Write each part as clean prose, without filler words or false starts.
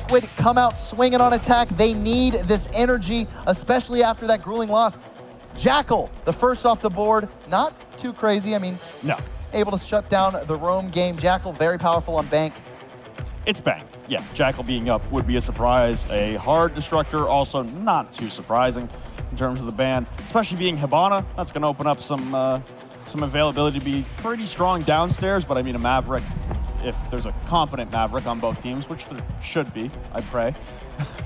Liquid come out swinging on attack. They need this energy, especially after that grueling loss. Jackal, the first off the board, not too crazy. I mean, no. Able to shut down the roam game. Jackal, very powerful on Bank. It's Bank. Yeah, Jackal being up would be a surprise. A hard destructor, also not too surprising in terms of the ban, especially being Hibana. That's going to open up some availability to be pretty strong downstairs, but I mean a Maverick, if there's a confident Maverick on both teams, which there should be, I pray,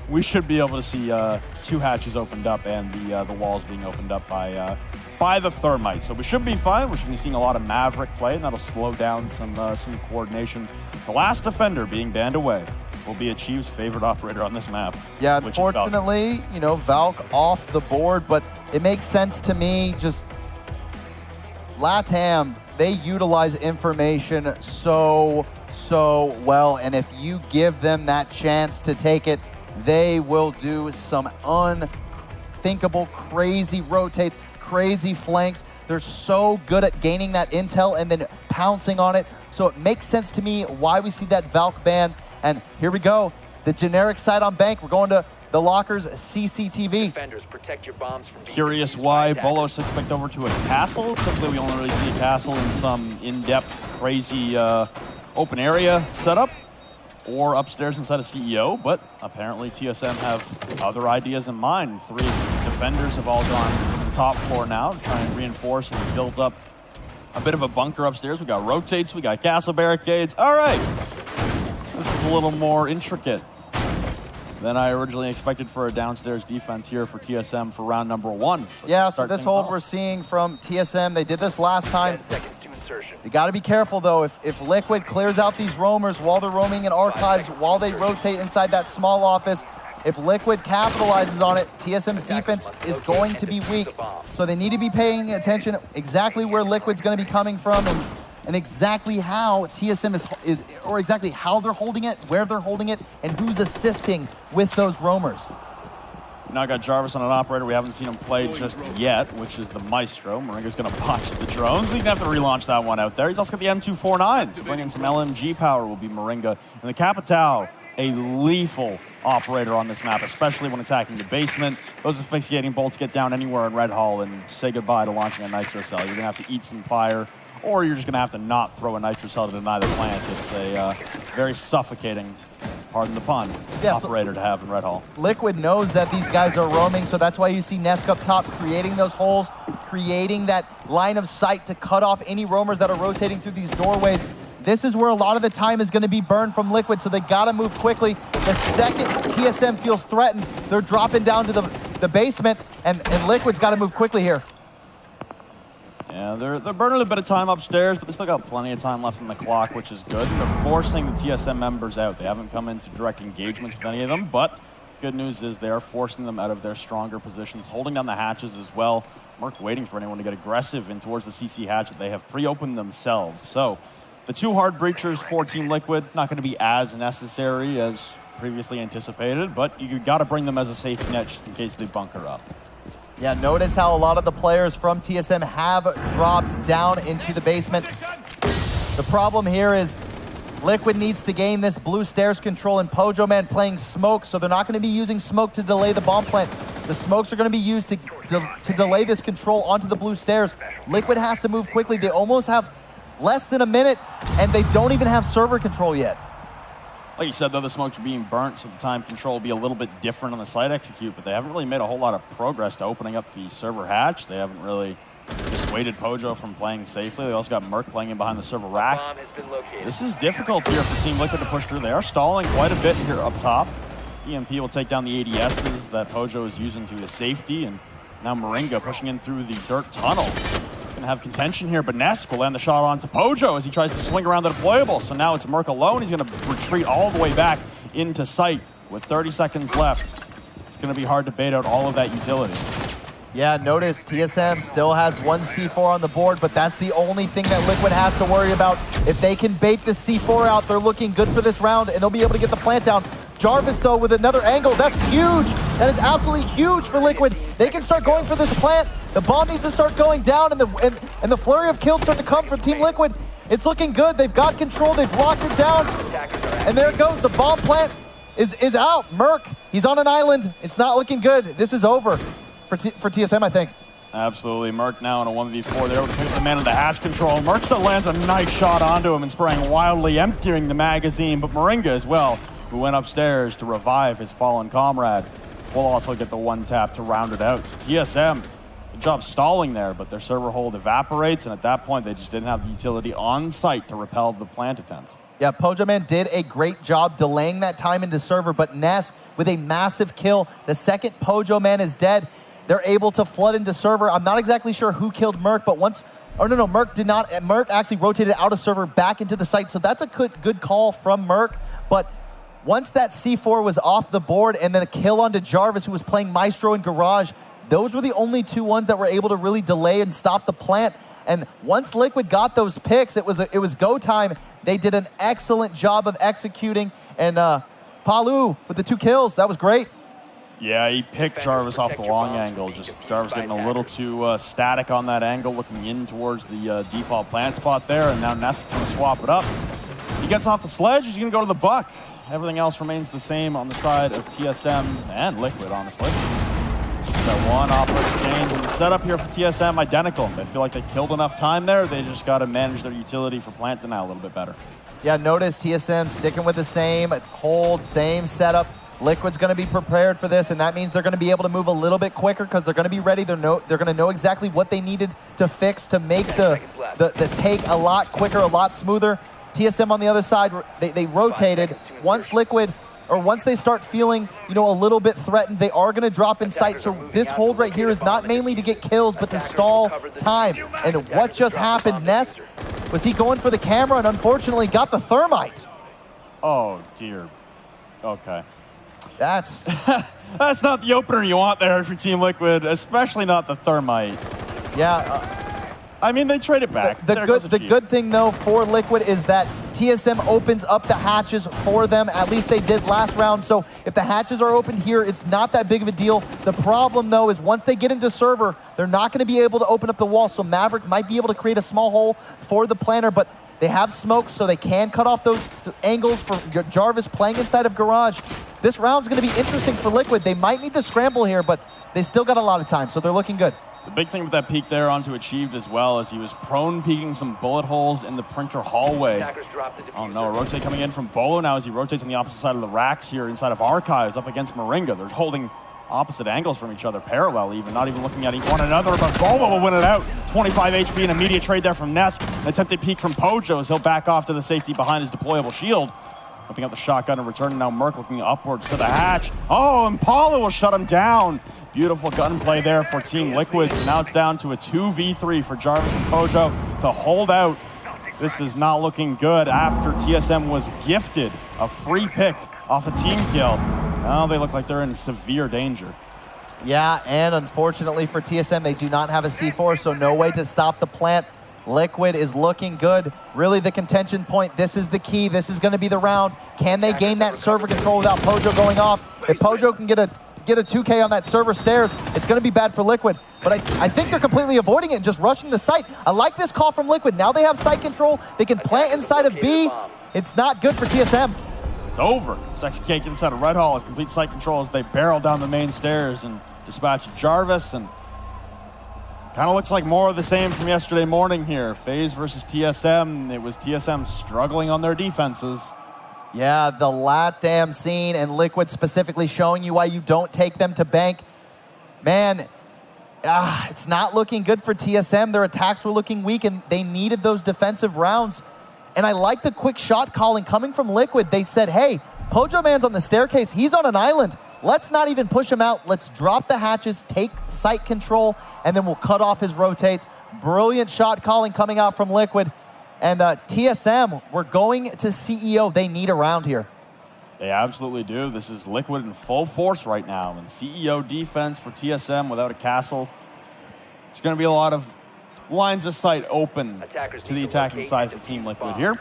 we should be able to see 2 hatches opened up and the walls being opened up by the Thermite. So we should be fine. We should be seeing a lot of Maverick play, and that'll slow down some coordination. The last defender being banned away will be a Chiefs' favorite operator on this map. Yeah, unfortunately, you know, Valk off the board, but it makes sense to me. Just LATAM, they utilize information so well, and if you give them that chance to take it, they will do some unthinkable, crazy rotates, crazy flanks. They're so good at gaining that intel and then pouncing on it. So it makes sense to me why we see that Valk ban. And here we go, the generic side on Bank. We're going to the lockers CCTV. Defenders, protect your bombs from Curious why Bolos sits picked over to a castle. Typically, we only really see a castle in some in-depth, crazy open area setup or upstairs inside a CEO, but apparently TSM have other ideas in mind. 3 defenders have all gone to the top floor now to try and reinforce and build up a bit of a bunker upstairs. We got rotates, we got castle barricades. All right, this is a little more intricate than I originally expected for a downstairs defense here for TSM for round number 1. Yeah, so this hold we're seeing from TSM, they did this last time. You got to be careful, though. If Liquid clears out these roamers while they're roaming in archives, while they rotate inside that small office, if Liquid capitalizes on it, TSM's defense is going to be weak. So they need to be paying attention exactly where Liquid's going to be coming from and exactly how TSM is, or exactly how they're holding it, where they're holding it, and who's assisting with those roamers. Now got Jarvis on an operator. We haven't seen him play just yet, which is the Maestro. Moringa's going to botch the drones. He's going to have to relaunch that one out there. He's also got the M249. So bringing some LMG power will be Moringa. And the Capitao, a lethal operator on this map, especially when attacking the basement. Those asphyxiating bolts get down anywhere in Red Hall and say goodbye to launching a Nitro Cell. You're going to have to eat some fire, or you're just going to have to not throw a Nitro Cell to deny the plant. It's a very suffocating, pardon the pun, operator to have in Red Hall. Liquid knows that these guys are roaming, so that's why you see Nesk up top creating those holes, creating that line of sight to cut off any roamers that are rotating through these doorways. This is where a lot of the time is going to be burned from Liquid, so they got to move quickly. The second TSM feels threatened, they're dropping down to the basement, and Liquid's got to move quickly here. Yeah, they're burning a bit of time upstairs, but they still got plenty of time left on the clock, which is good. They're forcing the TSM members out. They haven't come into direct engagement with any of them, but good news is they are forcing them out of their stronger positions, holding down the hatches as well. Merc waiting for anyone to get aggressive in towards the CC hatch that they have pre-opened themselves. So the 2 hard breachers for Team Liquid, not going to be as necessary as previously anticipated, but you got to bring them as a safety net just in case they bunker up. Yeah, notice how a lot of the players from TSM have dropped down into the basement. The problem here is Liquid needs to gain this blue stairs control, and Pojo Man playing smoke, so they're not going to be using smoke to delay the bomb plant. The smokes are going to be used to delay this control onto the blue stairs. Liquid has to move quickly. They almost have less than a minute, and they don't even have server control yet. Like you said, though, the smokes are being burnt, so the time control will be a little bit different on the site execute, but they haven't really made a whole lot of progress to opening up the server hatch. They haven't really dissuaded Pojo from playing safely. They also got Merc playing in behind the server rack. This is difficult here for Team Liquid to push through. They are stalling quite a bit here up top. EMP will take down the ADSs that Pojo is using to his safety, and now Moringa pushing in through the dirt tunnel. Going to have contention here, but Nesk will land the shot onto Pojo as he tries to swing around the deployable. So now it's Merc alone. He's going to retreat all the way back into sight with 30 seconds left. It's going to be hard to bait out all of that utility. Yeah, notice TSM still has 1 C4 on the board, but that's the only thing that Liquid has to worry about. If they can bait the C4 out, they're looking good for this round, and they'll be able to get the plant down. Jarvis, though, with another angle. That's huge. That is absolutely huge for Liquid. They can start going for this plant. The bomb needs to start going down, and the flurry of kills start to come from Team Liquid. It's looking good. They've got control. They've locked it down. And there it goes. The bomb plant is out. Merc, he's on an island. It's not looking good. This is over for TSM, I think. Absolutely. Merc now in a 1v4. They're able to pick up the man in the hatch control. Merc still lands a nice shot onto him and spraying wildly, emptying the magazine. But Moringa as well, who went upstairs to revive his fallen comrade, will also get the one tap to round it out. So TSM, good job stalling there, but their server hold evaporates, and at that point, they just didn't have the utility on site to repel the plant attempt. Yeah, Pojoman did a great job delaying that time into server, but Nesk with a massive kill. The second Pojoman is dead, they're able to flood into server. I'm not exactly sure who killed Merc, but once, oh no, Merc did not. Merc actually rotated out of server back into the site, so that's a good call from Merc, but once that C4 was off the board and then the kill onto Jarvis, who was playing Maestro in Garage, those were the only two ones that were able to really delay and stop the plant. And once Liquid got those picks, it was go time. They did an excellent job of executing. And Palu with the 2 kills, that was great. Yeah, he picked Jarvis off the long angle. Just Jarvis getting a little too static on that angle, looking in towards the default plant spot there. And now Ness is going to swap it up. He gets off the sledge, he's going to go to the buck. Everything else remains the same on the side of TSM and Liquid, honestly. Just that one operator change. And the setup here for TSM, identical. They feel like they killed enough time there. They just got to manage their utility for plant now a little bit better. Yeah, notice TSM sticking with the same hold, same setup. Liquid's going to be prepared for this, and that means they're going to be able to move a little bit quicker because they're going to be ready. They're going to know exactly what they needed to fix to make the take a lot quicker, a lot smoother. TSM on the other side, they rotated. Once Liquid, or once they start feeling, a little bit threatened, they are going to drop in sight. So this hold right here is not mainly to get kills, but to stall time. And what just happened? Nesk, was he going for the camera and unfortunately got the thermite? Oh, dear. Okay. That's not the opener you want there for Team Liquid, especially not the thermite. Yeah. I mean, they trade it back. The good thing, though, for Liquid is that TSM opens up the hatches for them. At least they did last round. So if the hatches are opened here, it's not that big of a deal. The problem, though, is once they get into server, they're not going to be able to open up the wall. So Maverick might be able to create a small hole for the planter, but they have smoke, so they can cut off those angles for Jarvis playing inside of Garage. This round's going to be interesting for Liquid. They might need to scramble here, but they still got a lot of time, so they're looking good. The big thing with that peek there onto Achieved as well is he was prone peeking some bullet holes in the printer hallway. Oh no, a rotate coming in from Bolo now as he rotates on the opposite side of the racks here inside of Archives up against Moringa. They're holding opposite angles from each other, parallel even, not even looking at one another, but Bolo will win it out. 25 HP, an immediate trade there from Nesk. An attempted peek from Pojo as he'll back off to the safety behind his deployable shield. Whipping out the shotgun and returning now Merc looking upwards to the hatch. Oh, and Paula will shut him down. Beautiful gunplay there for Team Liquid. So now it's down to a 2v3 for Jarvis and Pojo to hold out. This is not looking good after TSM was gifted a free pick off a team kill. Now they look like they're in severe danger. Yeah, and unfortunately for TSM, they do not have a C4, so no way to stop the plant. Liquid is looking good. Really the contention point. This is the key. This is going to be the round. Can they gain that server control without Pojo going off? If Pojo can get a 2K on that server stairs, it's going to be bad for Liquid. But I think they're completely avoiding it and just rushing the site. I like this call from Liquid. Now they have site control. They can plant inside of B. It's not good for TSM. It's over. Section Cake inside of Red Hall has complete site control as they barrel down the main stairs and dispatch Jarvis, and kind of looks like more of the same from yesterday morning here. FaZe versus TSM. It was TSM struggling on their defenses. Yeah, the lat damn scene, and Liquid specifically showing you why you don't take them to bank. Man, it's not looking good for TSM. Their attacks were looking weak, and they needed those defensive rounds. And I like the quick shot calling coming from Liquid. They said, hey, Pojo Man's on the staircase. He's on an island. Let's not even push him out. Let's drop the hatches, take site control, and then we'll cut off his rotates. Brilliant shot calling coming out from Liquid. And TSM, we're going to CEO. They need a round here. They absolutely do. This is Liquid in full force right now. And CEO defense for TSM without a castle. It's going to be a lot of lines of sight open to the attacking side for Team Liquid here.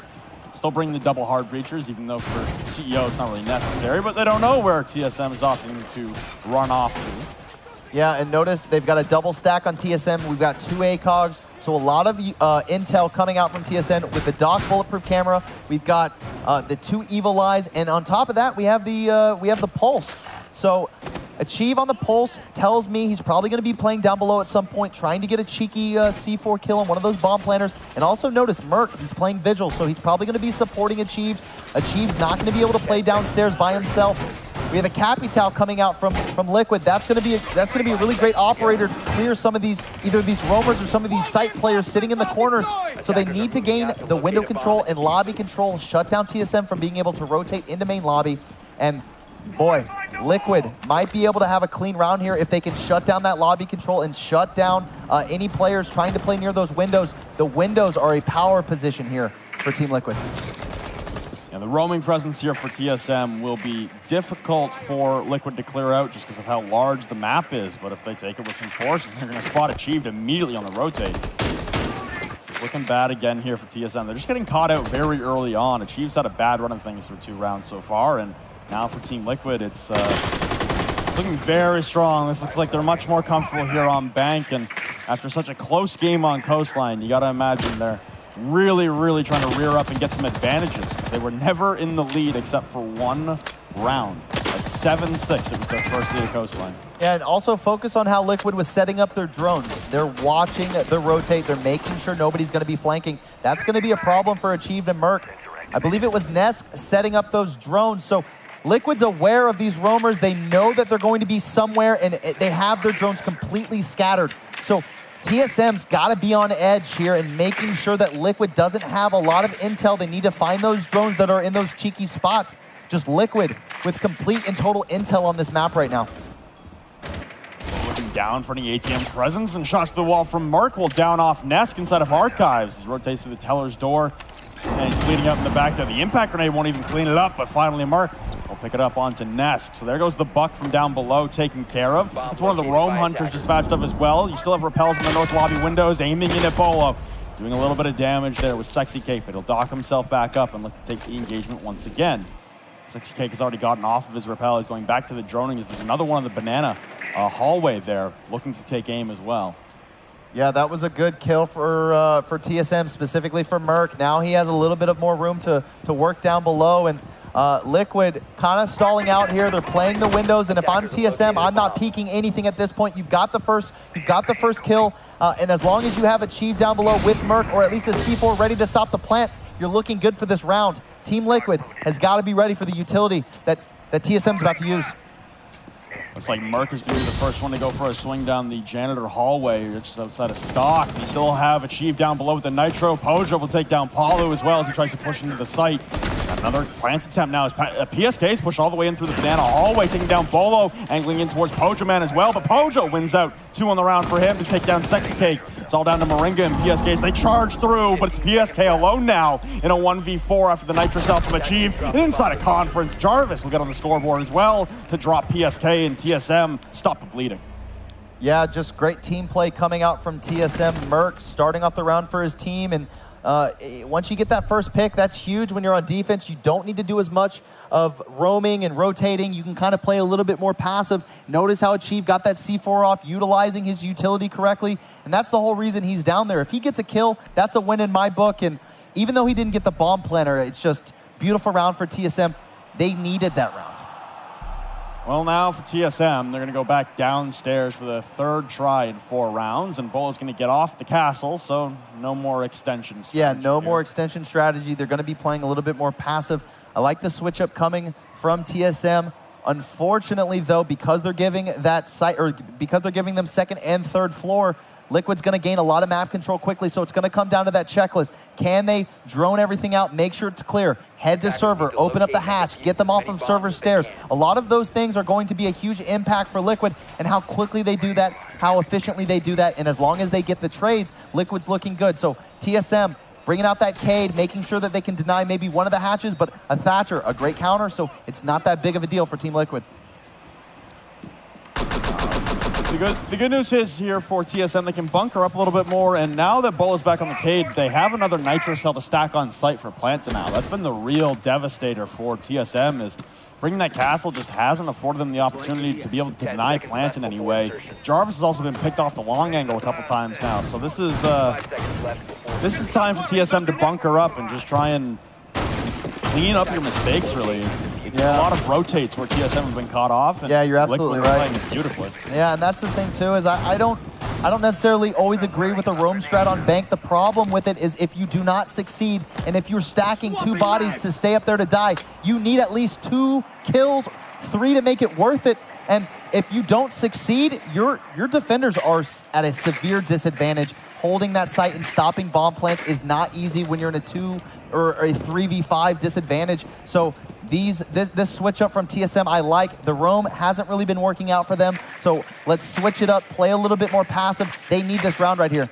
Still bring the double hard breachers, even though for CEO it's not really necessary, but they don't know where TSM is opting to run off to. Yeah, and notice they've got a double stack on TSM. We've got 2 ACOGs. So a lot of intel coming out from TSM with the Doc bulletproof camera. We've got the 2 Evil Eyes, and on top of that, we have the Pulse. So Achieve on the Pulse tells me he's probably going to be playing down below at some point, trying to get a cheeky C4 kill on one of those bomb planters. And also notice Merc, he's playing Vigil, so he's probably going to be supporting Achieve. Achieve's not going to be able to play downstairs by himself. We have a Capital coming out from Liquid. That's going to be a really great operator to clear some of these, either these roamers or some of these site players sitting in the corners. So they need to gain the window control and lobby control, shut down TSM from being able to rotate into main lobby. And boy, Liquid might be able to have a clean round here if they can shut down that lobby control and shut down any players trying to play near those windows. The windows are a power position here for Team Liquid. And the roaming presence here for TSM will be difficult for Liquid to clear out just because of how large the map is. But if they take it with some force, they're going to spot Achieved immediately on the rotate. This is looking bad again here for TSM. They're just getting caught out very early on. Achieved's had a bad run of things through 2 rounds so far. And now for Team Liquid, it's looking very strong. This looks like they're much more comfortable here on Bank. And after such a close game on Coastline, you got to imagine they're really trying to rear up and get some advantages. They were never in the lead except for 1 round. At 7-6, it was their first lead at Coastline. Yeah, and also focus on how Liquid was setting up their drones. They're watching the rotate. They're making sure nobody's going to be flanking. That's going to be a problem for Achieved and Merc. I believe it was Nesk setting up those drones. So Liquid's aware of these roamers. They know that they're going to be somewhere, and they have their drones completely scattered. So TSM's got to be on edge here and making sure that Liquid doesn't have a lot of intel. They need to find those drones that are in those cheeky spots. Just Liquid with complete and total intel on this map right now. Looking down for any ATM presence, and shots to the wall from Merc will down off Nesk inside of Archives. He rotates through the teller's door, and he's cleaning up in the back there. The impact grenade won't even clean it up, but finally Merc will pick it up onto Nesk. So there goes the buck from down below taken care of. It's one of the roam hunters dispatched of as well. You still have repels in the north lobby windows, aiming in at Bolo. Doing a little bit of damage there with Sexy Cake, but he'll dock himself back up and look to take the engagement once again. Sexy Cake has already gotten off of his rappel. He's going back to the droning. There's another one on the banana hallway there, looking to take aim as well. Yeah, that was a good kill for TSM, specifically for Merc. Now he has a little bit of more room to work down below, and Liquid kind of stalling out here. They're playing the windows, and if I'm TSM, I'm not peeking anything at this point. You've got the first kill, and as long as you have Achieved down below with Merc, or at least a C4 ready to stop the plant, you're looking good for this round. Team Liquid has got to be ready for the utility that TSM's about to use. Looks like Merc is going to be the first one to go for a swing down the janitor hallway just outside of stock. We still have Achieved down below with the Nitro. Pojo will take down Paulo as well as he tries to push into the site. Another plant attempt now as PSK's pushed all the way in through the banana hallway, taking down Bolo, angling in towards Pojo Man as well, but Pojo wins out. 2 on the round for him to take down Sexy Cake. It's all down to Moringa and PSK's. They charge through, but it's PSK alone now in a 1v4 after the Nitro self from Achieved. And inside a conference, Jarvis will get on the scoreboard as well to drop PSK, and TSM stop the bleeding. Yeah, just great team play coming out from TSM. Merc starting off the round for his team, and once you get that first pick, that's huge when you're on defense. You don't need to do as much of roaming and rotating. You can kind of play a little bit more passive. Notice how Achieve got that C4 off, utilizing his utility correctly, and that's the whole reason he's down there. If he gets a kill, that's a win in my book, and even though he didn't get the bomb planter, it's just beautiful round for TSM. They needed that round. Well, now for TSM, they're going to go back downstairs for the 3rd try in 4 rounds, and Bolo's going to get off the castle, so no more extension strategy. Yeah, no more extension strategy. They're going to be playing a little bit more passive. I like the switch up coming from TSM. Unfortunately, though, because they're giving that site, or because they're giving them 2nd and 3rd floor, Liquid's going to gain a lot of map control quickly, so it's going to come down to that checklist. Can they drone everything out, make sure it's clear, head to server, open up the hatch, get them off of server stairs? A lot of those things are going to be a huge impact for Liquid, and how quickly they do that, how efficiently they do that, and as long as they get the trades, Liquid's looking good. So TSM bringing out that Cade, making sure that they can deny maybe one of the hatches, but a Thatcher, a great counter, so it's not that big of a deal for Team Liquid. The good news is here for TSM, they can bunker up a little bit more, and now that Bolo's back on the cage, they have another Nitro cell to stack on site for Planta now. That's been the real devastator for TSM, is bringing that castle just hasn't afforded them the opportunity to be able to deny Planta in any way. Jarvis has also been picked off the long angle a couple times now, so this is time for TSM to bunker up and just try and clean up your mistakes, really. It's a lot of rotates where TSM have been caught off. And yeah, you're absolutely right. Playing beautifully. Yeah, and that's the thing too, is I don't necessarily always agree with the roam strat on Bank. The problem with it is if you do not succeed, and if you're stacking 2 bodies to stay up there to die, you need at least 2 kills, 3 to make it worth it. And if you don't succeed, your defenders are at a severe disadvantage. Holding that site and stopping bomb plants is not easy when you're in a 2 or a 3v5 disadvantage. So this switch up from TSM, I like. The roam hasn't really been working out for them. So let's switch it up, play a little bit more passive. They need this round right here.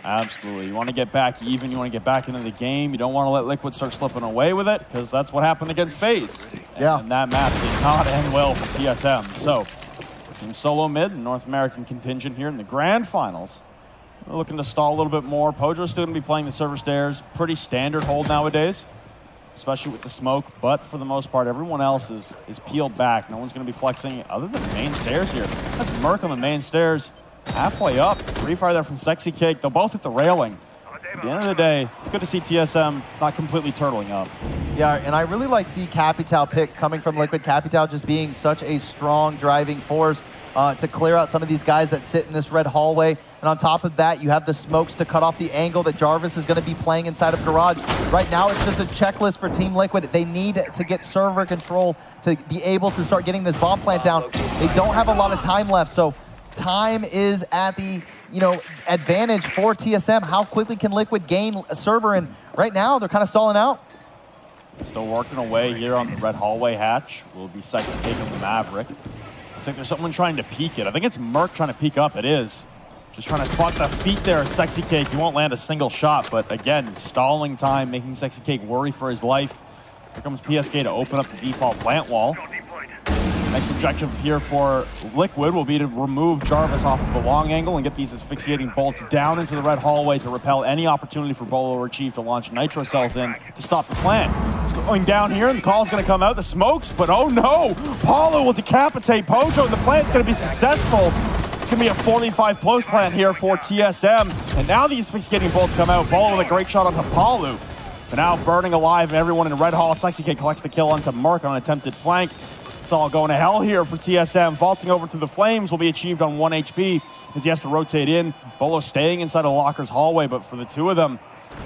Absolutely. You want to get back even. You want to get back into the game. You don't want to let Liquid start slipping away with it, because that's what happened against FaZe. Yeah. And that map did not end well for TSM. So, Team SoloMid, the North American contingent here in the grand finals. We're looking to stall a little bit more. Pojo's still going to be playing the server stairs. Pretty standard hold nowadays, especially with the smoke. But for the most part, everyone else is peeled back. No one's going to be flexing other than the main stairs here. That's Merc on the main stairs. Halfway up. Refire there from Sexy Cake. They'll both hit the railing. At the end of the day, it's good to see TSM not completely turtling up. Yeah, and I really like the Capital pick coming from Liquid. Capital just being such a strong driving force to clear out some of these guys that sit in this red hallway. And on top of that, you have the smokes to cut off the angle that Jarvis is going to be playing inside of Garage. Right now, it's just a checklist for Team Liquid. They need to get server control to be able to start getting this bomb plant down. They don't have a lot of time left, so time is at the advantage for TSM. How quickly can Liquid gain a server? And right now, they're kind of stalling out. Still working away here on the red hallway hatch. Will be Sexy Cake on the Maverick. Looks like there's someone trying to peek it. I think it's Merc trying to peek up. It is. Just trying to spot the feet there. Sexy Cake, he won't land a single shot, but again, stalling time, making Sexy Cake worry for his life. Here comes PSK to open up the default plant wall. Next objective here for Liquid will be to remove Jarvis off of the long angle and get these asphyxiating bolts down into the red hallway to repel any opportunity for Bolo or Chief to launch nitro cells in to stop the plant. It's going down here, and the call's going to come out. The smokes, but oh no! Paulo will decapitate Pojo, and the plant's going to be successful. It's going to be a 45 post plant here for TSM, and now these asphyxiating bolts come out. Bolo with a great shot onto Palu, but now burning alive, and everyone in red hall. Sexy Kid collects the kill onto Merc on an attempted flank. It's all going to hell here for TSM. Vaulting over through the flames will be achieved on 1 HP as he has to rotate in. Bolo staying inside a locker's hallway, but for the two of them,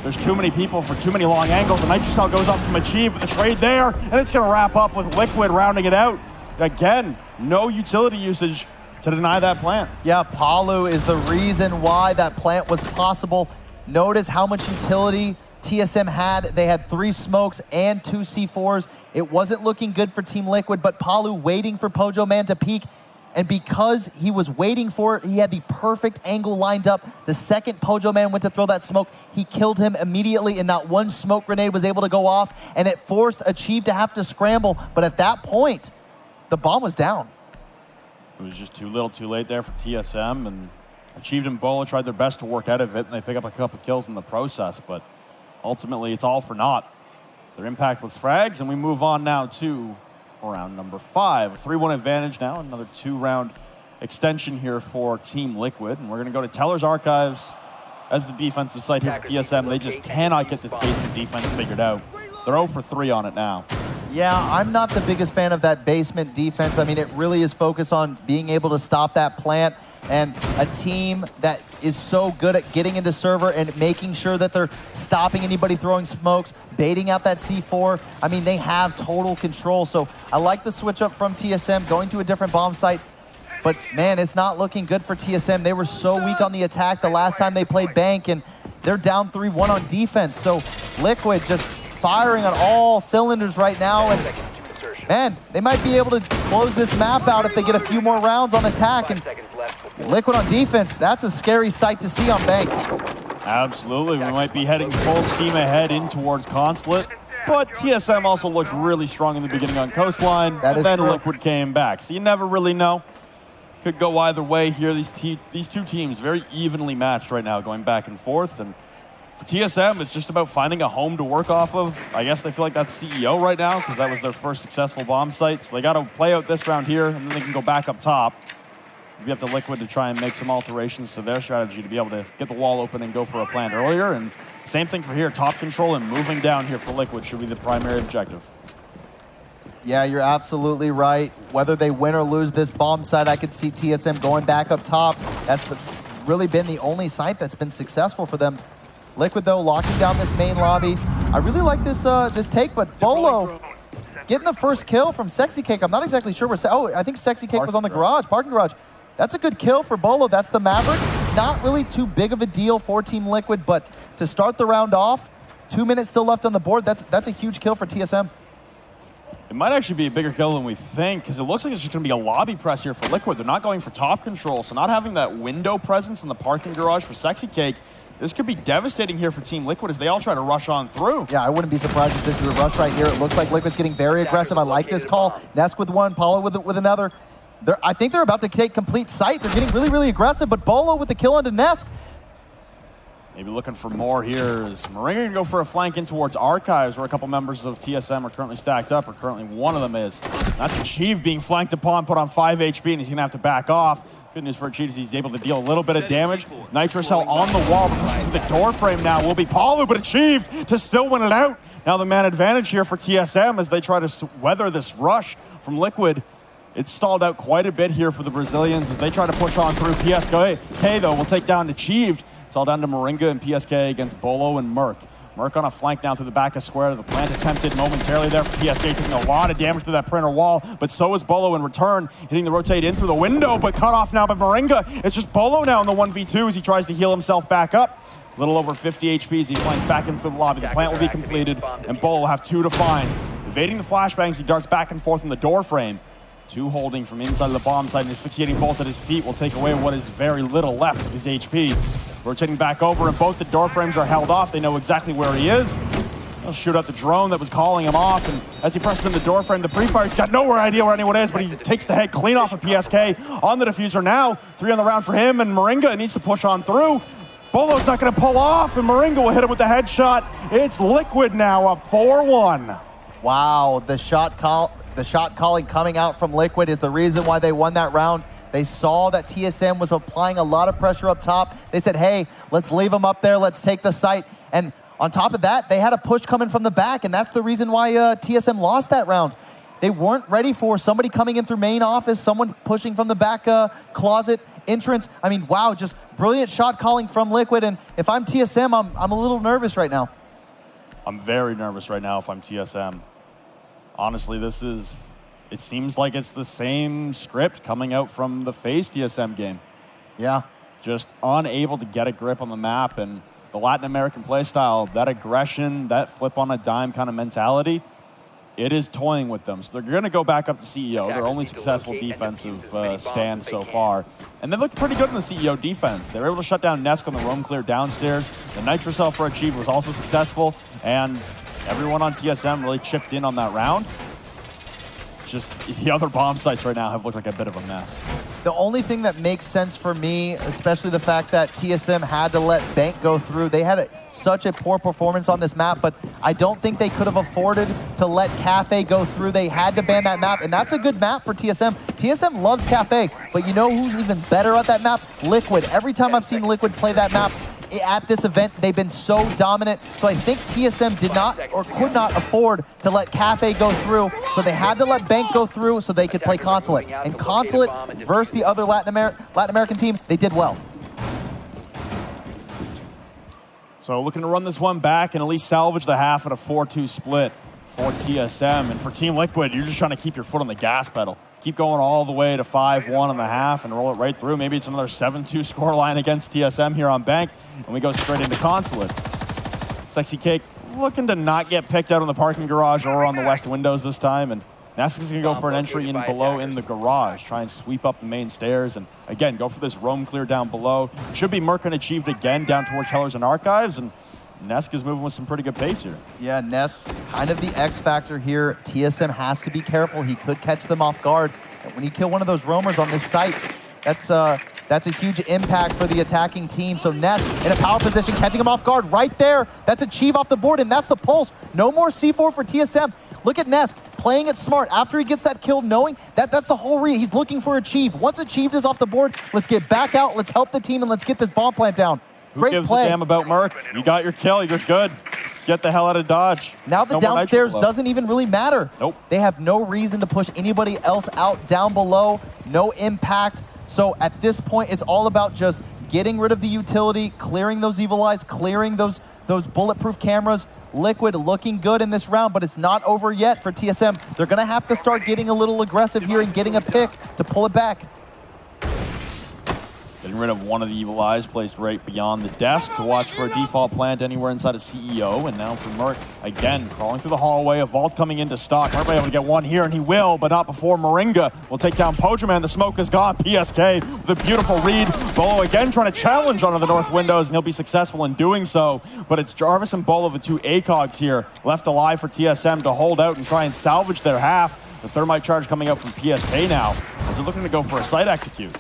there's too many people for too many long angles. The Nitro Cell goes up from Achieve with the trade there, and it's going to wrap up with Liquid rounding it out. Again, no utility usage to deny that plant. Yeah, Palu is the reason why that plant was possible. Notice how much utility TSM had. They had 3 smokes and 2 C4s. It wasn't looking good for Team Liquid, but Palu waiting for Pojo Man to peek. And because he was waiting for it, he had the perfect angle lined up. The second Pojo Man went to throw that smoke, he killed him immediately, and not one smoke grenade was able to go off, and it forced Achieve to have to scramble. But at that point, the bomb was down. It was just too little too late there for TSM, and Achieved and Bolo tried their best to work out of it, and they pick up a couple kills in the process, but ultimately, it's all for naught. They're impactless frags, and we move on now to round number 5. A 3-1 advantage now, another 2-round extension here for Team Liquid. And we're going to go to Teller's Archives as the defensive site here for TSM. They just cannot get this basement defense figured out. They're 0 for 3 on it now. Yeah, I'm not the biggest fan of that basement defense. I mean, it really is focused on being able to stop that plant, and a team that is so good at getting into server and making sure that they're stopping anybody throwing smokes, baiting out that C4. I mean, they have total control. So I like the switch up from TSM, going to a different bomb site. But man, it's not looking good for TSM. They were so weak on the attack the last time they played Bank, and they're down 3-1 on defense. So Liquid just firing on all cylinders right now, and man, they might be able to close this map out if they get a few more rounds on attack. And Liquid on defense, that's a scary sight to see on Bank. Absolutely, we might be heading full steam ahead in towards Consulate, but TSM also looked really strong in the beginning on Coastline, and then true. Liquid came back, so you never really know. Could go either way here. These two teams very evenly matched right now, going back and forth. And for TSM, it's just about finding a home to work off of. I guess they feel like that's CEO right now because that was their first successful bomb site. So they got to play out this round here, and then they can go back up top. Maybe up to Liquid to try and make some alterations to their strategy to be able to get the wall open and go for a plant earlier. And same thing for here. Top control and moving down here for Liquid should be the primary objective. Yeah, you're absolutely right. Whether they win or lose this bomb site, I could see TSM going back up top. That's really been the only site that's been successful for them. Liquid, though, locking down this main lobby. I really like this this take, but Bolo getting the first kill from Sexy Cake. I'm not exactly sure where... Oh, I think Sexy Cake was on the parking garage. That's a good kill for Bolo. That's the Maverick. Not really too big of a deal for Team Liquid, but to start the round off, 2 minutes still left on the board, that's a huge kill for TSM. It might actually be a bigger kill than we think, because it looks like it's just going to be a lobby press here for Liquid. They're not going for top control, so not having that window presence in the parking garage for Sexy Cake, this could be devastating here for Team Liquid as they all try to rush on through. Yeah, I wouldn't be surprised if this is a rush right here. It looks like Liquid's getting very aggressive. I like this call. Nesk with one, Paulo with another. I think they're about to take complete sight. They're getting really, really aggressive, but Bolo with the kill onto Nesk. Maybe looking for more here. Is Moringa going to go for a flank in towards Archives, where a couple members of TSM are currently stacked up, or currently one of them is. That's Achieve being flanked upon, put on 5 HP, and he's going to have to back off. Good news for Achieve is he's able to deal a little bit of damage. Nitrous Hell on the wall, but pushing through the door frame now will be Palu, but Achieved to still win it out. Now the man advantage here for TSM as they try to weather this rush from Liquid. It's stalled out quite a bit here for the Brazilians as they try to push on through. PSK, though, will take down Achieved. It's all down to Moringa and PSK against Bolo and Merc. Merc on a flank down through the back of square. The plant attempted momentarily there for PSK, taking a lot of damage to that printer wall, but so is Bolo in return, hitting the rotate in through the window, but cut off now by Moringa. It's just Bolo now in the 1v2 as he tries to heal himself back up. A little over 50 HP as he flanks back into the lobby. The plant will be completed, and Bolo will have 2 to find. Evading the flashbangs, he darts back and forth in the door frame. 2 holding from inside of the bomb site, and his asphyxiating bolt at his feet will take away what is very little left of his HP. Rotating back over, and both the door frames are held off. They know exactly where he is. They'll shoot out the drone that was calling him off, and as he presses in the door frame, the pre-fire, he's got no idea where anyone is, but he takes the head clean off of PSK on the diffuser now. 3 on the round for him, and Moringa needs to push on through. Bolo's not going to pull off, and Moringa will hit him with the headshot. It's Liquid now up 4-1. Wow, the shot calling coming out from Liquid is the reason why they won that round. They saw that TSM was applying a lot of pressure up top. They said, hey, let's leave them up there. Let's take the site. And on top of that, they had a push coming from the back, and that's the reason why TSM lost that round. They weren't ready for somebody coming in through main office, someone pushing from the back closet entrance. I mean, wow, just brilliant shot calling from Liquid. And if I'm TSM, I'm a little nervous right now. I'm very nervous right now if I'm TSM. Honestly, it seems like it's the same script coming out from the FaZe TSM game. Yeah. Just unable to get a grip on the map, and the Latin American play style, that aggression, that flip on a dime kind of mentality, it is toying with them. So they're going to go back up to CEO, their only successful defensive stand so far. And they looked pretty good in the CEO defense. They were able to shut down Nesk on the roam clear downstairs. The Nitro Cell for Achieve was also successful, and everyone on TSM really chipped in on that round. It's just the other bomb sites right now have looked like a bit of a mess. The only thing that makes sense for me, especially the fact that TSM had to let Bank go through, they had such a poor performance on this map, but I don't think they could have afforded to let Cafe go through. They had to ban that map, and that's a good map for TSM. TSM loves Cafe, but you know who's even better at that map? Liquid. Every time I've seen Liquid play that map, at this event, they've been so dominant. So I think TSM did not or could not afford to let Cafe go through. So they had to let Bank go through so they could play Consulate. And Consulate versus the other Latin American team, they did well. So looking to run this one back and at least salvage the half at a 4-2 split for TSM. And for Team Liquid, you're just trying to keep your foot on the gas pedal. Keep going all the way to 5-1 in the half and roll it right through. Maybe it's another 7-2 scoreline against TSM here on Bank, and we go straight into Consulate. Sexy Cake looking to not get picked out on the parking garage or on the west windows this time, and Nesk is going to go for an entry in below in the garage, try and sweep up the main stairs, and again, go for this roam clear down below. Should be Merc and Achieved again down towards Tellers and Archives, and Nesk is moving with some pretty good pace here. Yeah, Nesk, kind of the X factor here. TSM has to be careful. He could catch them off guard. And when you kill one of those roamers on this site, That's a huge impact for the attacking team. So Ness in a power position, catching him off guard right there. That's Achieve off the board, and that's the pulse. No more C4 for TSM. Look at Ness playing it smart. After he gets that kill, knowing that's the whole reason. He's looking for Achieve. Once Achieved is off the board, let's get back out, let's help the team, and let's get this bomb plant down. Great Who gives play. a damn about Merc? You got your kill, you're good. Get the hell out of Dodge. Now the downstairs doesn't even really matter. Nope. They have no reason to push anybody else out down below. No impact. So at this point, it's all about just getting rid of the utility, clearing those evil eyes, clearing those bulletproof cameras. Liquid looking good in this round, but it's not over yet for TSM. They're gonna have to start getting a little aggressive here and getting a pick to pull it back. Getting rid of one of the evil eyes placed right beyond the desk to watch for a default plant anywhere inside of CEO. And now for Merc, again, crawling through the hallway, a vault coming into stock. Merc able to get one here, and he will, but not before Moringa will take down Pojaman. The smoke is gone. PSK with a beautiful read. Bolo again trying to challenge onto the north windows, and he'll be successful in doing so. But it's Jarvis and Bolo, the two ACOGs here, left alive for TSM to hold out and try and salvage their half. The thermite charge coming up from PSK now, as they're looking to go for a site execute.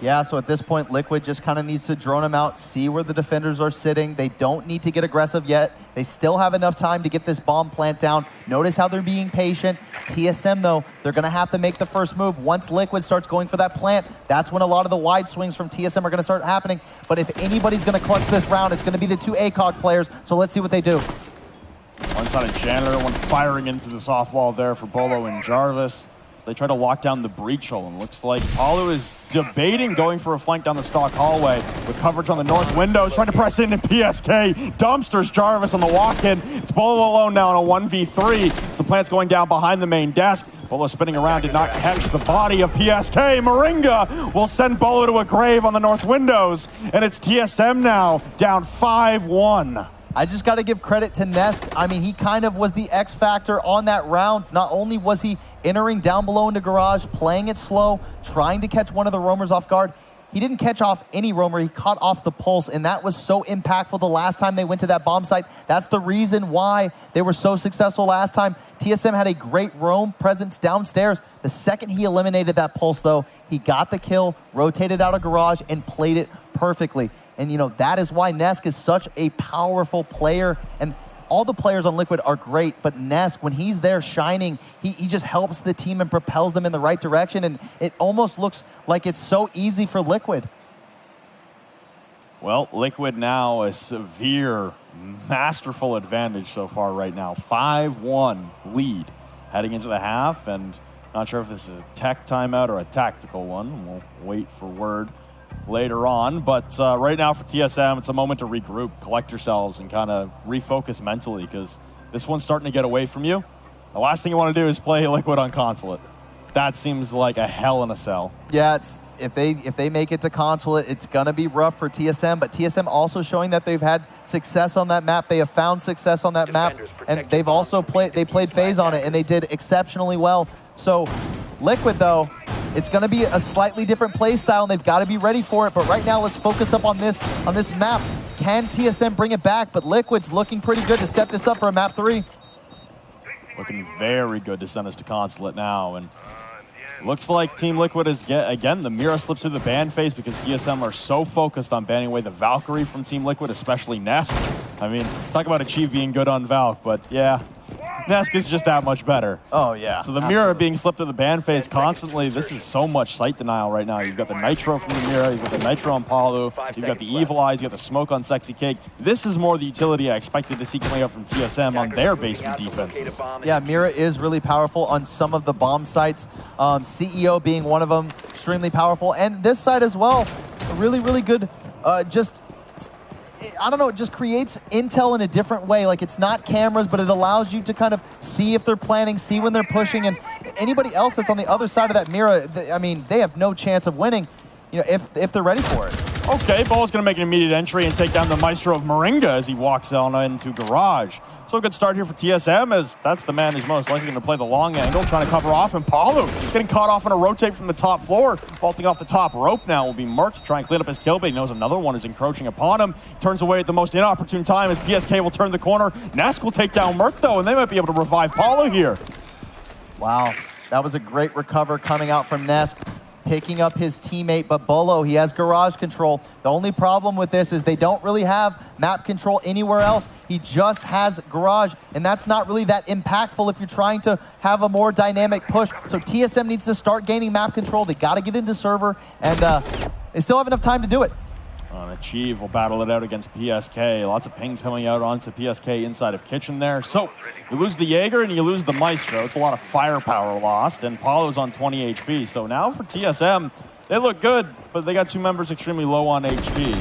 Yeah, so at this point, Liquid just kind of needs to drone them out, see where the defenders are sitting. They don't need to get aggressive yet. They still have enough time to get this bomb plant down. Notice how they're being patient. TSM, though, they're going to have to make the first move. Once Liquid starts going for that plant, that's when a lot of the wide swings from TSM are going to start happening. But if anybody's going to clutch this round, it's going to be the two ACOG players. So let's see what they do. One side of Janitor, one firing into the soft wall there for Bolo and Jarvis. They try to lock down the breach hole, and looks like Paulo is debating going for a flank down the stock hallway with coverage on the north windows, trying to press into PSK. Dumpsters Jarvis on the walk-in. It's Bolo alone now on a 1v3. So the plant's going down behind the main desk. Bolo spinning around, did not catch the body of PSK. Moringa will send Bolo to a grave on the north windows, and it's TSM now down 5-1. I just got to give credit to Nesk. I mean, he kind of was the X factor on that round. Not only was he entering down below into garage, playing it slow, trying to catch one of the roamers off guard, he didn't catch off any roamer, he caught off the pulse, and that was so impactful the last time they went to that bomb site. That's the reason why they were so successful last time. TSM had a great roam presence downstairs. The second he eliminated that pulse, though, he got the kill, rotated out of garage, and played it perfectly. And, you know, that is why Nesk is such a powerful player. And all the players on Liquid are great, but Nesk, when he's there shining, he just helps the team and propels them in the right direction. And it almost looks like it's so easy for Liquid. Well, Liquid now a severe, masterful advantage so far right now. 5-1 lead heading into the half. And not sure if this is a tech timeout or a tactical one. We'll wait for word later on, but right now for TSM, it's a moment to regroup, collect yourselves, and kind of refocus mentally, because this one's starting to get away from you. The last thing you want to do is play Liquid on Consulate. That seems like a hell in a cell. Yeah, it's if they make it to Consulate, it's gonna be rough for TSM, but TSM also showing that they've had success on that map. They have found success on that map, and they've also played phase on it, and they did exceptionally well. So Liquid, though, it's going to be a slightly different play style, and they've got to be ready for it. But right now, let's focus up on this map. Can TSM bring it back? But Liquid's looking pretty good to set this up for a map 3. Looking very good to send us to Consulate now. And looks like Team Liquid is, again, the Mira slips through the ban phase because TSM are so focused on banning away the Valkyrie from Team Liquid, especially Nesk. I mean, talk about Achieve being good on Valk, but yeah, Nesk is just that much better. Oh, yeah. So the Mira being slipped through the ban phase constantly, this is so much sight denial right now. You've got the Nitro from the Mira, you've got the Nitro on Palu, you've got the Evil Eyes, you've got the smoke on Sexy Cake. This is more the utility I expected to see coming up from TSM on their basement defenses. Yeah, Mira is really powerful on some of the bomb sites. CEO being one of them, extremely powerful. And this side as well, really, really good, I don't know, it just creates intel in a different way. Like, it's not cameras, but it allows you to kind of see if they're planning, see when they're pushing, and anybody else that's on the other side of that Mira, I mean, they have no chance of winning, you know, if they're ready for it. Okay, Bolo's going to make an immediate entry and take down the Maestro of Moringa as he walks on into Garage. So a good start here for TSM, as that's the man who's most likely going to play the long angle, trying to cover off, and Palu getting caught off on a rotate from the top floor. Vaulting off the top rope now will be Merc to try and clean up his kill, but he knows another one is encroaching upon him. Turns away at the most inopportune time as PSK will turn the corner. Nesk will take down Merc, though, and they might be able to revive Palu here. Wow, that was a great recover coming out from Nesk. picking up his teammate, but Bolo, he has garage control. The only problem with this is they don't really have map control anywhere else. He just has garage, and that's not really that impactful if you're trying to have a more dynamic push. So TSM needs to start gaining map control. They got to get into server, and they still have enough time to do it. Achieve will battle it out against PSK. Lots of pings coming out onto PSK inside of Kitchen there. So you lose the Jaeger and you lose the Maestro. It's a lot of firepower lost, and Paulo's on 20 HP. So now for TSM, they look good, but they got two members extremely low on HP.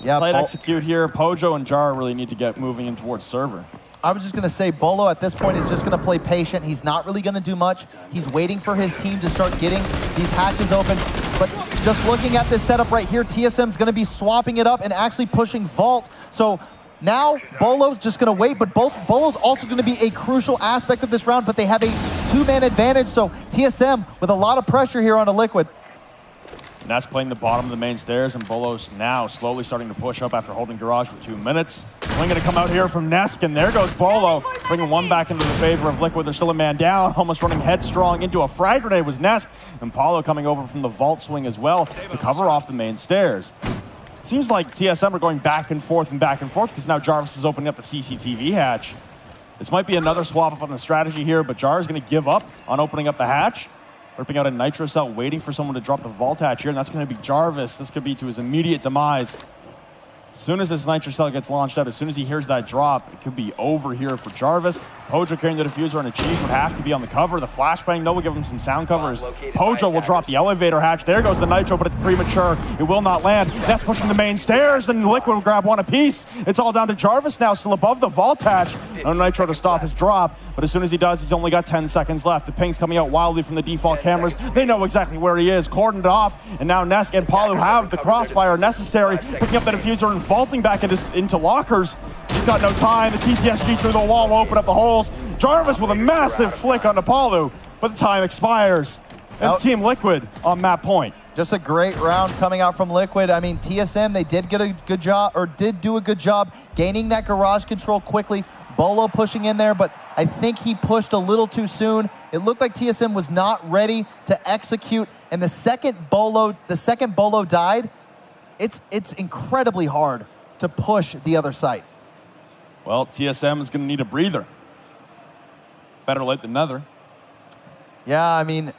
Yeah, Slight execute here. Pojo and Jar really need to get moving in towards server. I was just going to say, Bolo at this point is just going to play patient. He's not really going to do much. He's waiting for his team to start getting these hatches open. But just looking at this setup right here, TSM's going to be swapping it up and actually pushing Vault. So now Bolo's just going to wait, but Bolo's also going to be a crucial aspect of this round, but they have a two-man advantage. So TSM with a lot of pressure here on a Liquid. Nesk playing the bottom of the main stairs, and Bolo's now slowly starting to push up after holding garage for 2 minutes. Swing going to come out here from Nesk, and there goes Bolo, bringing one back into the favor of Liquid. There's still a man down, almost running headstrong into a frag grenade was Nesk, and Paulo coming over from the vault swing as well to cover off the main stairs. Seems like TSM are going back and forth because now Jarvis is opening up the CCTV hatch. This might be another swap up on the strategy here, but Jar is going to give up on opening up the hatch. Ripping out a Nitro Cell, waiting for someone to drop the Vault hatch here, and that's going to be Jarvis. This could be to his immediate demise. As soon as this Nitro Cell gets launched out, as soon as he hears that drop, it could be over here for Jarvis. Pojo carrying the diffuser, and Achieve would have to be on the cover. The flashbang, though, will give him some sound covers. Pojo will drop the elevator hatch. There goes the Nitro, but it's premature. It will not land. That's pushing the main stairs, and Liquid will grab one apiece. It's all down to Jarvis now, still above the Vault hatch. No Nitro to stop his drop, but as soon as he does, he's only got 10 seconds left. The ping's coming out wildly from the default cameras. They know exactly where he is, cordoned off, and now Nesk and Paulo have the crossfire necessary, picking up the diffuser and vaulting back into lockers. He's got no time. The TCSG through the wall will open up the holes. Jarvis with a massive flick onto Paulo, but the time expires. And Team Liquid on map point. Just a great round coming out from Liquid. I mean, TSM, they did get a good job, or did do a good job gaining that garage control quickly. Bolo pushing in there, but I think he pushed a little too soon. It looked like TSM was not ready to execute, and the second Bolo died, it's incredibly hard to push the other site. Well, TSM is going to need a breather. Better late than never. Yeah, I mean,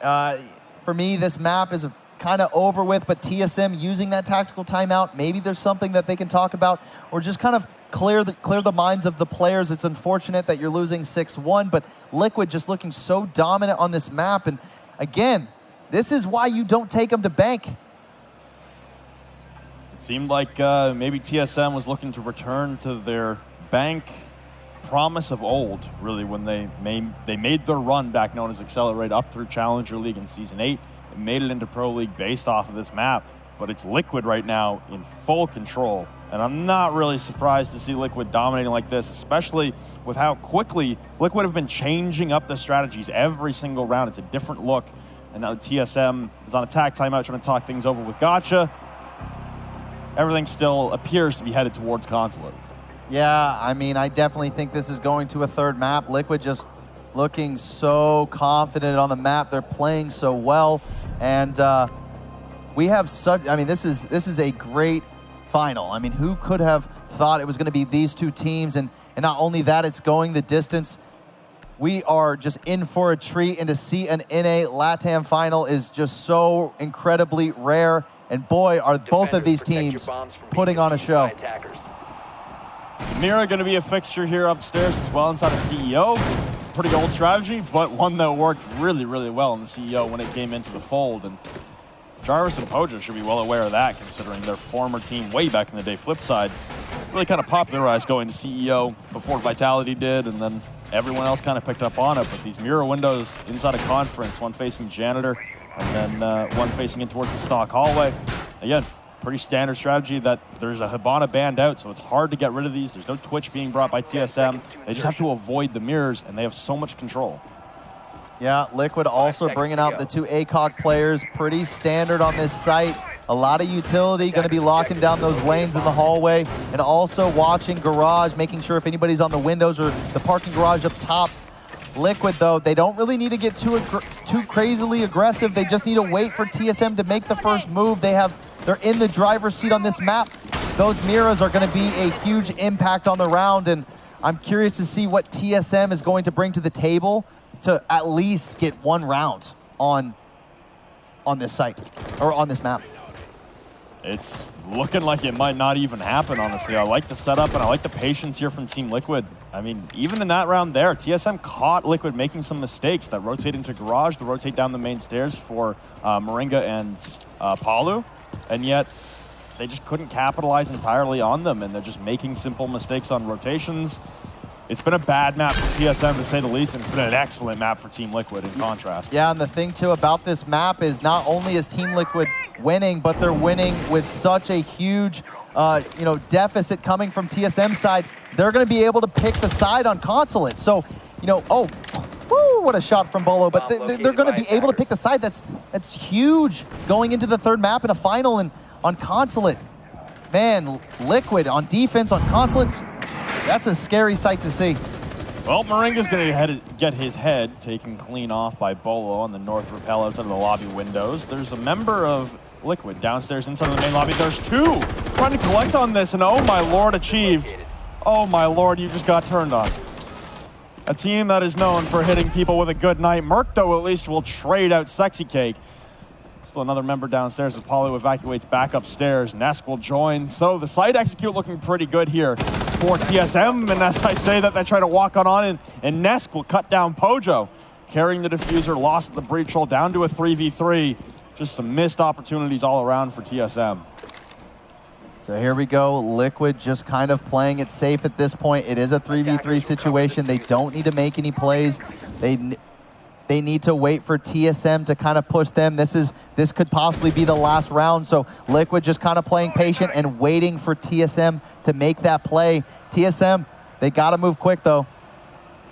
for me, this map is kind of over with, but TSM using that tactical timeout, maybe there's something that they can talk about, or just kind of clear the minds of the players. It's unfortunate that you're losing 6-1, but Liquid just looking so dominant on this map, and again, this is why you don't take them to bank. It seemed like maybe TSM was looking to return to their bank promise of old, really, when they made their run back known as Accelerate up through Challenger League in Season 8 and made it into Pro League based off of this map. But it's Liquid right now in full control, and I'm not really surprised to see Liquid dominating like this, especially with how quickly Liquid have been changing up the strategies every single round. It's a different look, and now the TSM is on attack timeout trying to talk things over with Gotcha. Everything still appears to be headed towards Consulate. Yeah, I mean, I definitely think this is going to a third map. Liquid just looking so confident on the map. They're playing so well, and we have such. I mean, this is a great final. I mean, who could have thought it was going to be these two teams? And not only that, it's going the distance. We are just in for a treat, and to see an NA LATAM final is just so incredibly rare. And boy, are both of these teams putting on a show. Mira going to be a fixture here upstairs as well inside of CEO. Pretty old strategy, but one that worked really, really well in the CEO when it came into the fold. And Jarvis and Pojo should be well aware of that, considering their former team way back in the day, Flipside, really kind of popularized going to CEO before Vitality did, and then everyone else kind of picked up on it. But these mirror windows inside a conference, one facing Janitor, and then one facing in towards the stock hallway. Again, pretty standard strategy that there's a Hibana banned out, so it's hard to get rid of these. There's no Twitch being brought by TSM. They just have to avoid the mirrors, and they have so much control. Yeah, Liquid also bringing out the two ACOG players. Pretty standard on this site. A lot of utility, going to be locking down those lanes in the hallway, and also watching garage, making sure if anybody's on the windows or the parking garage up top. Liquid, though, they don't really need to get too crazily aggressive. They just need to wait for TSM to make the first move. They're in the driver's seat on this map. Those mirrors are going to be a huge impact on the round, and I'm curious to see what TSM is going to bring to the table to at least get one round on this site, or on this map. It's looking like it might not even happen, honestly. I like the setup, and I like the patience here from Team Liquid. I mean, even in that round there, TSM caught Liquid making some mistakes that rotate into Garage, that rotate down the main stairs for Moringa and Palu, and yet they just couldn't capitalize entirely on them, and they're just making simple mistakes on rotations. It's been a bad map for TSM, to say the least, and it's been an excellent map for Team Liquid in contrast. Yeah, and the thing, too, about this map is not only is Team Liquid winning, but they're winning with such a huge deficit coming from TSM's side. They're going to be able to pick the side on Consulate. So, oh, woo, what a shot from Bolo. But they're going to be able to pick the side. That's huge going into the third map in a final. And on Consulate, man, Liquid on defense on Consulate, that's a scary sight to see. Well, Moringa's going to get his head taken clean off by Bolo on the north rappel outside of the lobby windows. There's a member of Liquid downstairs inside of the main lobby. There's two trying to collect on this, and oh my lord, achieved. Oh my lord, you just got turned on. A team that is known for hitting people with a good night. Merc, though, at least will trade out Sexy Cake. Still another member downstairs as Paulo evacuates back upstairs. Nesk will join. So the site execute looking pretty good here for TSM. And as I say that, they try to walk on and Nesk will cut down Pojo. Carrying the diffuser, lost at the breach hole, down to a 3v3. Just some missed opportunities all around for TSM. So here we go. Liquid just kind of playing it safe at this point. It is a 3v3 situation. They don't need to make any plays. They need to wait for TSM to kind of push them. This could possibly be the last round. So Liquid just kind of playing patient and waiting for TSM to make that play. TSM, they got to move quick, though.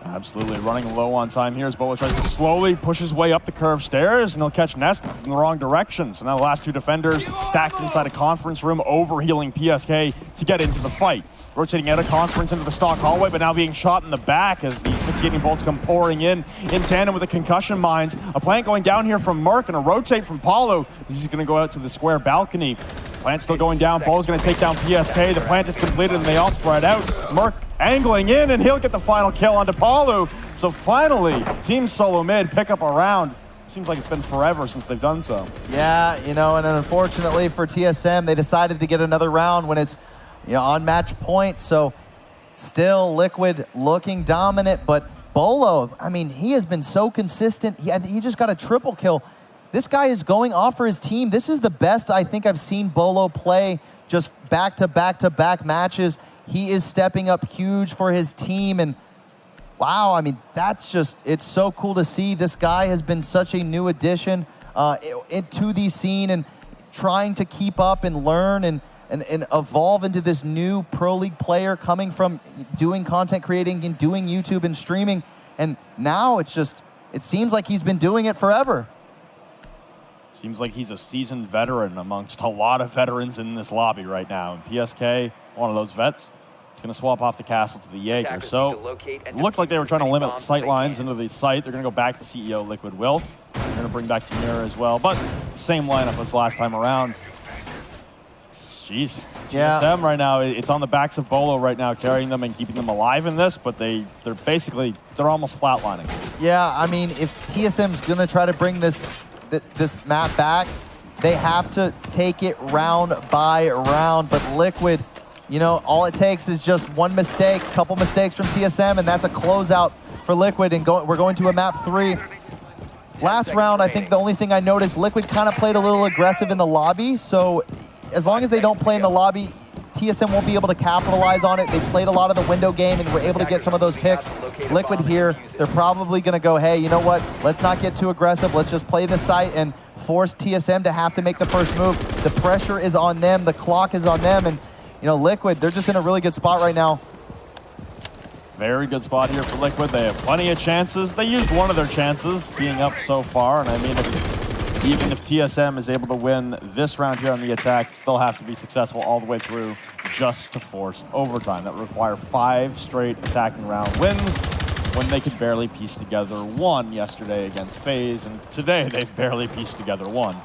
Absolutely, running low on time here as Bolo tries to slowly push his way up the curved stairs, and he'll catch Nest from the wrong direction. So now the last two defenders stacked inside a conference room, overhealing PSK to get into the fight. Rotating out of conference into the stock hallway, but now being shot in the back as these fixating bolts come pouring in tandem with the concussion mines. A plant going down here from Merc and a rotate from Paulo. He's going to go out to the square balcony. Plant still going down. Bolo's going to take down PSK. The plant is completed and they all spread out. Merc angling in and he'll get the final kill onto Paulo. So finally, Team SoloMid pick up a round. Seems like it's been forever since they've done so. Yeah, and unfortunately for TSM, they decided to get another round when it's on match point. So still Liquid looking dominant, but Bolo, I mean, he has been so consistent. He just got a triple kill. This guy is going off for his team. This is the best I think I've seen Bolo play, just back-to-back-to-back matches. He is stepping up huge for his team, and wow, I mean, it's so cool to see. This guy has been such a new addition into the scene and trying to keep up and learn and evolve into this new Pro League player coming from doing content creating and doing YouTube and streaming. And now it seems like he's been doing it forever. Seems like he's a seasoned veteran amongst a lot of veterans in this lobby right now. And PSK, one of those vets, is going to swap off the castle to the Jaeger. So it looked like they were trying to limit sight lines into the site. They're going to go back to CEO Liquid Will. They're going to bring back the mirror as well. But same lineup as last time around. Jeez, TSM right now, it's on the backs of Bolo right now, carrying them and keeping them alive in this, but they're almost flatlining. Yeah, I mean, if TSM's going to try to bring this map back, they have to take it round by round. But Liquid, all it takes is just one mistake, a couple mistakes from TSM, and that's a closeout for Liquid, and we're going to a map 3. Last round, I think the only thing I noticed, Liquid kind of played a little aggressive in the lobby, so as long as they don't play in the lobby, TSM won't be able to capitalize on it. They played a lot of the window game and were able to get some of those picks. Liquid here, they're probably going to go, hey, you know what? Let's not get too aggressive. Let's just play the site and force TSM to have to make the first move. The pressure is on them. The clock is on them. And, Liquid, they're just in a really good spot right now. Very good spot here for Liquid. They have plenty of chances. They used one of their chances being up so far. And I mean, even if TSM is able to win this round here on the attack, they'll have to be successful all the way through just to force overtime. That would require 5 straight attacking round wins. when they could barely piece together one yesterday against FaZe, and today they've barely pieced together one.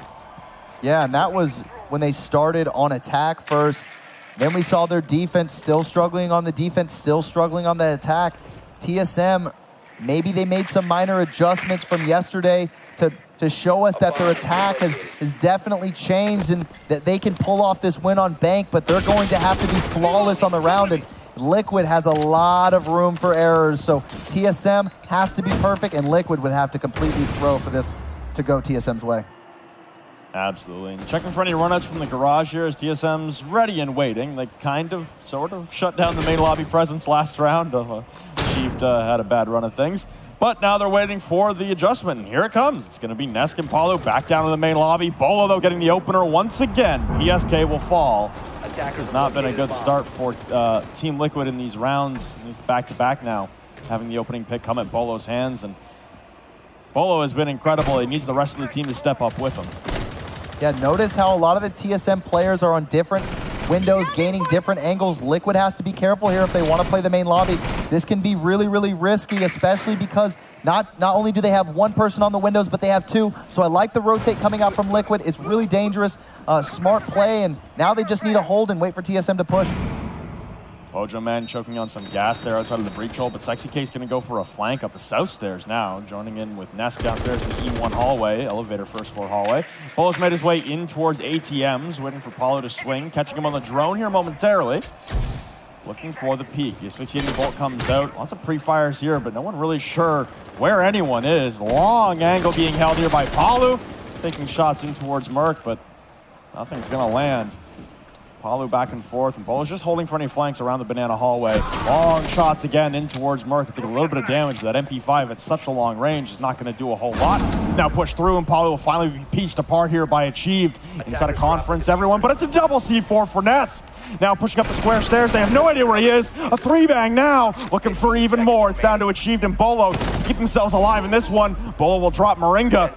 Yeah, and that was when they started on attack first. Then we saw their defense still struggling on the defense, still struggling on the attack. TSM, maybe they made some minor adjustments from yesterday to show us that their attack has definitely changed and that they can pull off this win on Bank, but they're going to have to be flawless on the round. And Liquid has a lot of room for errors, so TSM has to be perfect, and Liquid would have to completely throw for this to go TSM's way. Absolutely. And checking for any runouts from the garage here as TSM's ready and waiting. They sort of shut down the main lobby presence last round. Chief had a bad run of things. But now they're waiting for the adjustment, and here it comes. It's going to be Nesk and Paulo back down to the main lobby. Bolo, though, getting the opener once again. PSK will fall. This has not been a good start for Team Liquid in these rounds. He's back-to-back now, having the opening pick come at Bolo's hands. And Bolo has been incredible. He needs the rest of the team to step up with him. Yeah, notice how a lot of the TSM players are on different windows, gaining different angles. Liquid has to be careful here if they want to play the main lobby. This can be really, really risky, especially because not only do they have one person on the windows, but they have two. So I like the rotate coming out from Liquid. It's really dangerous, smart play, and now they just need to hold and wait for TSM to push. Pojo Man choking on some gas there outside of the breach hole, but Sexy K's going to go for a flank up the south stairs now, joining in with Nesk downstairs in the E1 hallway, elevator first floor hallway. Polo's made his way in towards ATMs, waiting for Paulo to swing, catching him on the drone here momentarily. Looking for the peak. The asphyxiating bolt comes out. Lots of pre-fires here, but no one really sure where anyone is. Long angle being held here by Paulo, taking shots in towards Merc, but nothing's going to land. Paulo back and forth, and Polo's just holding for any flanks around the banana hallway. Long shots again in towards Merc. Take a little bit of damage, but that MP5 at such a long range is not going to do a whole lot. Now push through, and Paulo will finally be pieced apart here by Achieved inside a conference, everyone. But it's a double C4 for Nesk. Now pushing up the square stairs. They have no idea where he is. A 3-bang now, looking for even more. It's down to Achieved and Bolo to keep themselves alive in this one. Bolo will drop Moringa.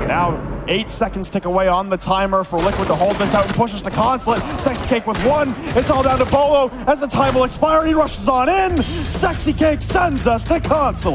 Now 8 seconds tick away on the timer for Liquid to hold this out and pushes to Consulate. Sexy Cake with one. It's all down to Bolo as the time will expire. He rushes on in. Sexy Cake sends us to Consulate.